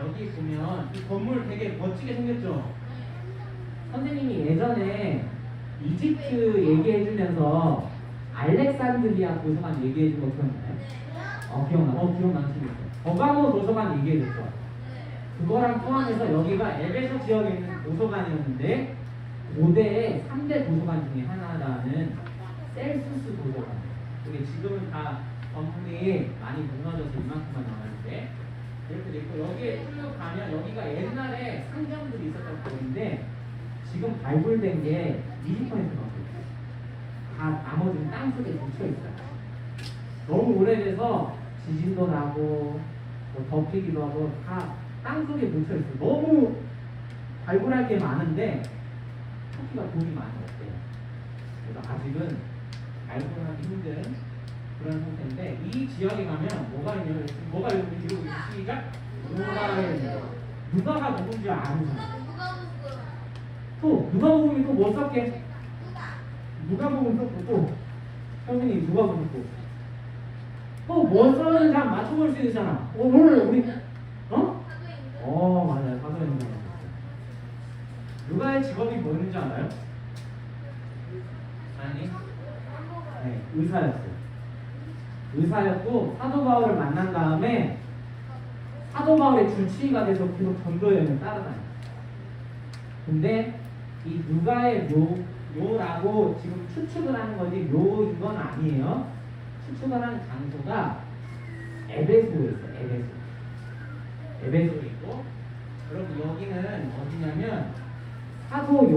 [SPEAKER 1] 여기 보면 이 건물 되게 멋지게 생겼죠? 선생님이 예전에 이집트 얘기해주면서 알렉산드리아 도서관 얘기해준 거 기억나요? 기억나는 친구 있어요. 버가모 도서관 얘기해줬죠? 그거랑 포함해서 여기가 에베소 지역에 있는 도서관이었는데 고대의 3대 도서관 중에 하나라는 셀수스 도서관. 이게 지금은 다 건물이 많이 무너져서 이만큼만 남았는데 이렇게 돼 있고 여기에 쭉 가면 여기가 옛날에 상점들이 있었던 곳인데 지금 발굴된 게 20%밖에 없어요. 다 나머지는 땅속에 묻혀 있어요. 너무 오래돼서 지진도 나고 뭐 덮이기도 하고 다 땅속에 묻혀 있어요. 너무 발굴할 게 많은데 터키가 돈이 많이 없대요. 그래서 아직은 발굴하기 힘든 그런 상태인데 이 지역에 가면 뭐가 있냐면 뭐가 여기 이러고 시작 누가가 누군지 아는 또 누가복음이 또 뭐 썼게? 누가복음 썼고 또 선생님 누가복음 또뭐 썼는지 한번 맞춰볼 수 있잖아. 오늘 우리 맞아요. 사도행전 썼어요. 누가의 직업이 뭐였는지 알아요? 아니 네, 의사였어요. 의사였고 사도 바울을 만난 다음에 사도 바울의 줄치기가 돼서 계속 전도 여행을 따라다녀요. 근데 이 누가의 묘라고 지금 추측을 하는 거지 묘인 건 아니에요. 추측을 하는 장소가 에베소에 있어요. 에베소에 있고 여러분 여기는 어디냐면 사도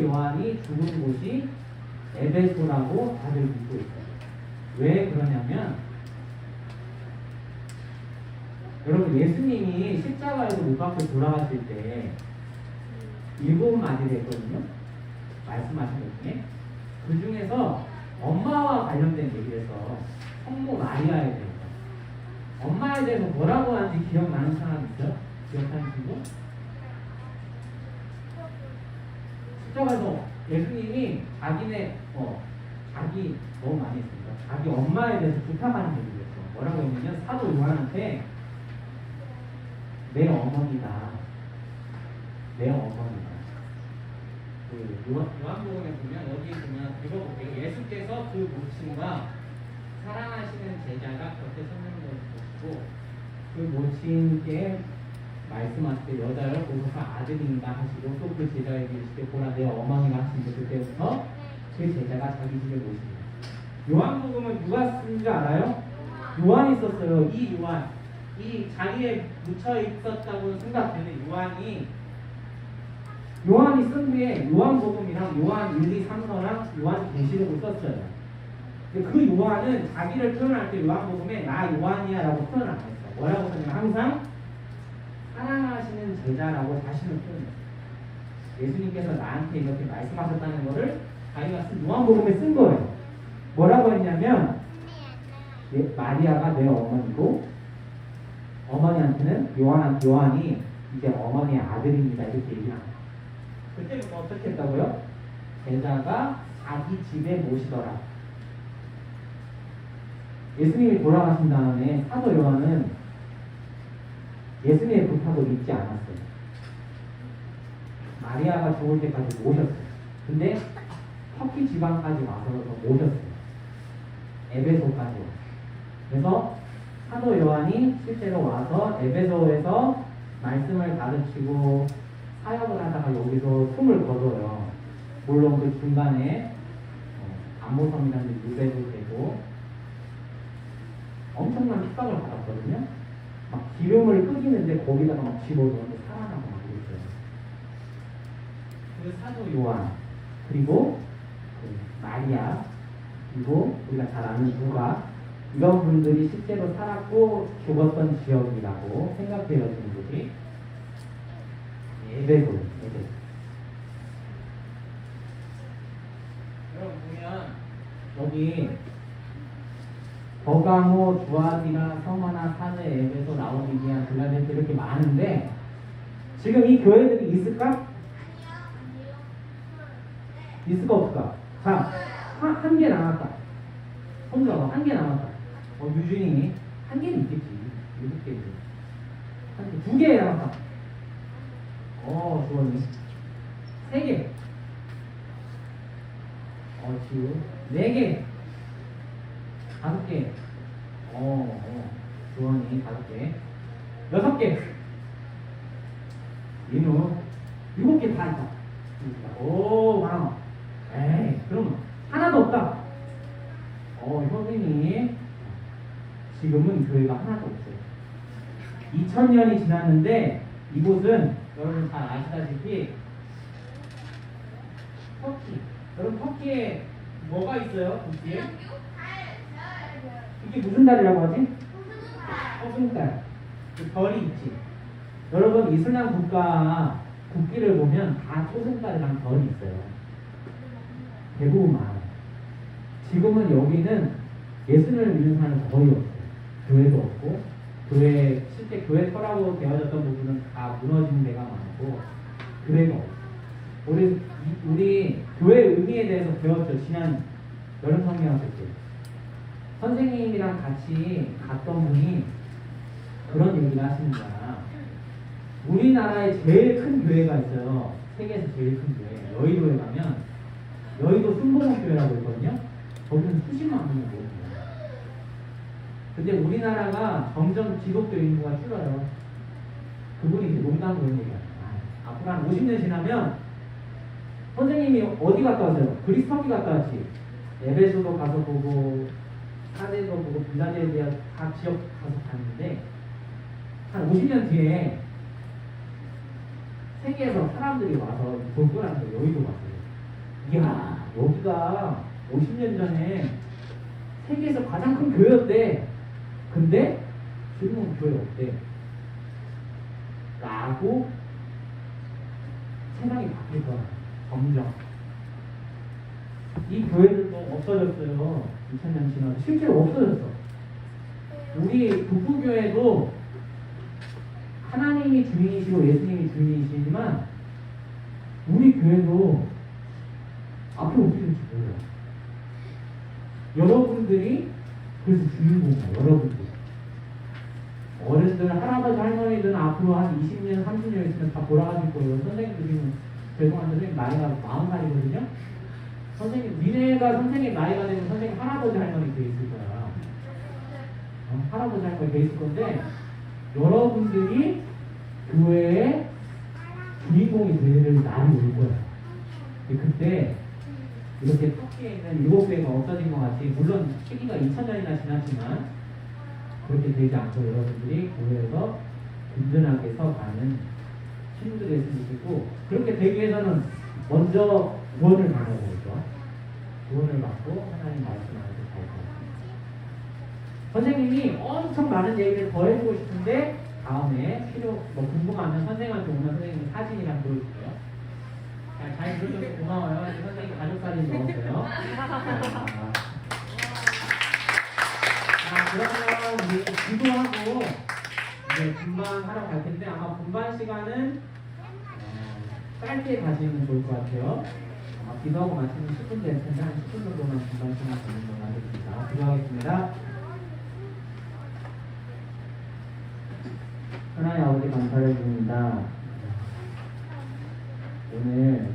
[SPEAKER 1] 요한이 죽은 곳이 에베소라고 다들 믿고 있어요. 왜 그러냐면 여러분 예수님이 십자가에서 못 박혀 돌아갔을 때 7마디를 했거든요. 말씀하신 것 중에 그 중에서 엄마와 관련된 얘기를 해서 성모 마리아에 대해서 엄마에 대해서 뭐라고 하는지 기억나는 사람 있어요? 기억하는 친구? 십자가에서 예수님이 자기 너무 많이 했습니다. 자기 엄마에 대해서 부탁하는 얘기를 했어. 뭐라고 했냐면 사도 요한한테 내 어머니다. 그 요한복음에 보면 여기 보면 읽어볼게요. 예수께서 그 모친과 사랑하시는 제자가 곁에 서는 것을 보시고 그 모친께 말씀하시되 여자를 보소서 아들인가 하시고 또 그 제자에게 이르시되 보라 내 어머니가 하시니 그때부터 그 제자가 자기 집에 모십니다. 요한복음은 누가 쓴 줄 알아요? 요한이 있었어요. 이 요한. 이 자리에 묻혀 있었다고 생각되는 요한이 쓴 후에 요한복음이랑 요한 1, 2, 3서랑 요한 계시록을 썼어요. 근데 그 요한은 자기를 표현할 때 요한복음에 나 요한이야 라고 표현을 안 했어. 뭐라고 썼냐면 항상 사랑하시는 제자라고 자신을 표현했어요. 예수님께서 나한테 이렇게 말씀하셨다는 거를 자기가 쓴 요한복음에 쓴 거예요. 뭐라고 했냐면 마리아가 내 어머니고 어머니한테는 요한이 이제 어머니의 아들입니다 이렇게 얘기를 합니다. 그때부터 어떻게 했다고요? 제자가 자기 집에 모시더라. 예수님이 돌아가신 다음에 사도 요한은 예수님의 부탁을 잊지 않았어요. 마리아가 죽을 때까지 모셨어요. 근데 터키 지방까지 와서 더 모셨어요. 에베소까지 와서. 그래서 사도 요한이 실제로 와서 에베소에서 말씀을 가르치고 사역을 하다가 여기서 숨을 거둬요. 물론 그 중간에 암모섬이라는 유배도 되고 엄청난 핍박을 받았거든요. 막 기름을 끄기는데 거기다가 막 집어넣는데 살아나고 막 그랬어요. 그 사도 요한 그리고 그 마리아 그리고 우리가 잘 아는 누가 이런 분들이 실제로 살았고 죽었던 지역이라고 생각되어지는 곳이 에베소. 여러분 보면 여기 버가모, 두아디라, 서마나, 사내, 에베소, 라오디게아, 빌라델피아 이렇게 많은데 지금 이 교회들이 있을까? 있을까 없을까? 자, 한 개 남았다. 혼자 한 개 남았다. 유준이 한 개는 있겠지. 7개. 두 개 남았다. 주원이. 3개. 지우. 4개. 5개. 주원이 5개. 6개. 민우 7개 다 있다. 많아. 에이, 그러면 하나도 없다. 선생님. 지금은 교회가 하나도 없어요. 2000년이 지났는데 이곳은 여러분 잘 아시다시피 터키. 여러분 터키에 뭐가 있어요? 터키에? 이게 무슨 달이라고 하지? 허승달. 그 별이 있지. 여러분 이슬람 국가 국기를 보면 다 초승달이랑 별이 있어요. 대부분 많아요. 지금은 여기는 예수를 믿는 사람은 거의 없어요. 교회도 없고 실제 교회 터라고 되어졌던 부분은 다 무너지는 데가 많고 교회가 없어요. 우리 교회 의미에 대해서 배웠죠. 지난 여름 성경학교 때 선생님이랑 같이 갔던 분이 그런 얘기를 하시는 거야. 우리나라에 제일 큰 교회가 있어요. 세계에서 제일 큰 교회. 여의도에 가면 여의도 순복음교회라고 있거든요. 거기는 수십만 명이 모여요. 근데 우리나라가 점점 기독교 인구가 줄어요. 그분이 이제 농담으로 얘기해요. 앞으로 한 50년 지나면 선생님이 어디 갔다 왔어요? 그리스 터키 갔다 왔지. 에베소도 가서 보고 사대도 보고 빌라델피아 다 지역 가서 봤는데 한 50년 뒤에 세계에서 사람들이 와서 볼 거라는 거 여의도 갔어요. 이야, 여기가 50년 전에 세계에서 가장 큰 교회였대. 근데 지금은 교회 없대. 라고 세상이 바뀔 거야. 점점. 이 교회들도 없어졌어요. 2000년 지나서 실제로 없어졌어. 우리 북부교회도 하나님이 주인이시고 예수님이 주인이시지만 우리 교회도 앞으로 어떻게 될지 몰라요. 여러분들이 그래서 주인공이에요. 여러분들. 어른들, 할아버지, 할머니들은 앞으로 한 20년, 30년 있으면 다 돌아가실 거예요. 선생님도 지금 죄송한데 선생님 나이가 40살이거든요. 선생님, 니네가 선생님 나이가 되면 선생님 할아버지, 할머니 돼 있을 거야. 할아버지, 할머니 돼 있을 건데 여러분들이 교회의 주인공이 될 날이 올 거야. 그때 이렇게 터키에 있는 7교회가 없어진 것 같이, 물론 시기가 2000년이나 지났지만 그렇게 되지 않고 여러분들이 교회에서 든든하게 서가는 친구들이 됐으면 좋겠고, 그렇게 되기 위해서는 먼저 구원을 받아야죠. 구원을 받고 하나님 말씀 안에서 잘 살아요. 선생님이 엄청 많은 얘기를 더 해주고 싶은데 다음에 궁금하면 선생님한테 오면 선생님 사진이랑 보여줄게요. 잘 들어줘서 고마워요. 선생님 가족 사진 넣었어요. 그러면 우리 기도하고 이제 분반 하러 갈 텐데 아마 분반 시간은 짧게 가시면 좋을 것 같아요. 아마 기도하고 마치면 10분 될 텐데 한 10분 정도만 분반 시간 가는 걸로 하겠습니다. 기도하겠습니다. 하나님 아버지 감사를 드립니다. 오늘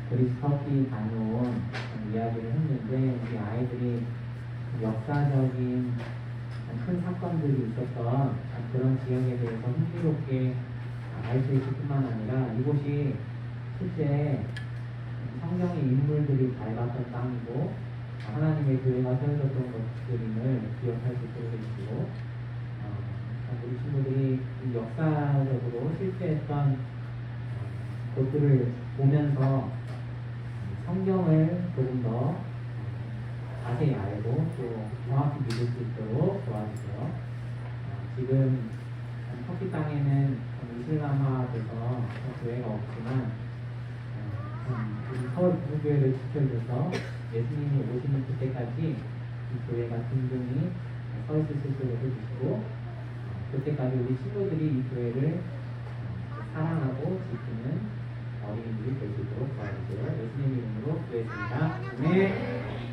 [SPEAKER 1] 그리스 터키 다녀온 이야기를 했는데 우리 아이들이 역사적인 큰 사건들이 있었던 그런 지역에 대해서 흥미롭게 알 수 있을 뿐만 아니라 이곳이 실제 성경의 인물들이 밟았던 땅이고 하나님의 교회가 세워졌던 것들임을 기억할 수 있도록 해주시고 우리 친구들이 역사적으로 실제했던 것들을 보면서 성경을 조금 더 자세히 알고 또 정확히 믿을 수 있도록 도와주세요. 지금 터키 땅에는 이슬람화돼서 교회가 없지만 우리 서울 부부교회를 지켜줘서 예수님이 오시는 그때까지 이 교회가 든든히 서 있을 수 있도록 해주시고 그때까지 우리 친구들이 이 교회를 사랑하고 지키는 어린이들이 될 수 있도록 도와주세요. 예수님 이름으로 기도했습니다. 아멘.